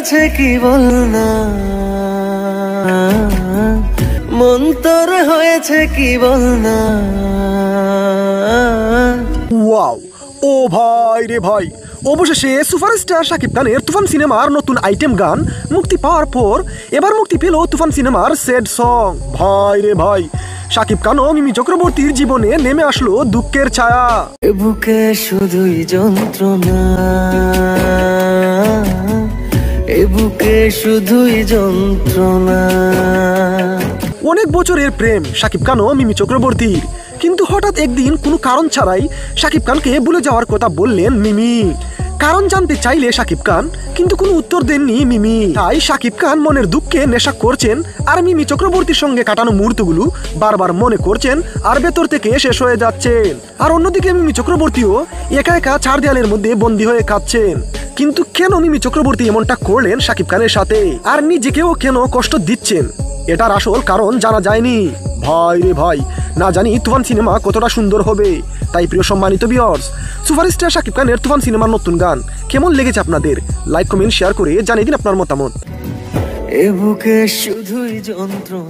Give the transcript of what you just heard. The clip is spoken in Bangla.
হয়েছে কি বল না, মন তোর হয়েছে কি বল না। ওয়াও, ও ভাই রে ভাই, অবশেষে সুপারস্টার শাকিব খানের তুফান সিনেমার নতুন আইটেম গান মুক্তি পাওয়ার পর এবার মুক্তি পেল তুফান সিনেমার স্যাড সং। ভাই রে ভাই, শাকিব খান ও মিমি চক্রবর্তীর জীবনে নেমে আসলো দুঃখের ছায়া। বুকে শুধুই যন্ত্রণা, এ বুকে শুধুই যন্ত্রণা। অনেক বছরের প্রেম শাকিব খান ও মিমি চক্রবর্তীর, কিন্তু হঠাৎ একদিন কোনো কারণ ছাড়াই শাকিব খানকে ভুলে যাওয়ার কথা বললেন মিমি। কারণ জানতে চাইলে শাকিব খান কিন্তু কোনো উত্তর দেননি মিমি। তাই শাকিব খান মনের দুঃখে নেশা করছেন আর মিমি চক্রবর্তীর সঙ্গে কাটানো মুহূর্তগুলো বারবার মনে করছেন আর ভেতর থেকে শেষ হয়ে যাচ্ছেন। আর অন্যদিকে মিমি চক্রবর্তীও একা একা চার দেয়ালের মধ্যে বন্দী হয়ে কাঁদছেন। কিন্তু কেন মিমি চক্রবর্তী এমনটা করলেন শাকিব খানের সাথে, আর নিজেকেও কেন কষ্ট দিচ্ছেন, এটার আসল কারণ জানা যায়নি। ভাই রে ভাই, না জানি তুফান সিনেমা কতটা সুন্দর হবে। তাই প্রিয় সম্মানিত ভিউয়ার্স, সুপারস্টার শাকিব খানের তুফান সিনেমার নতুন গান কেমন লেগেছে আপনাদের, লাইক কমেন্ট শেয়ার করে জানিয়ে দিন আপনার মতামত। এ বুকে শুধুই যন্ত্রণা।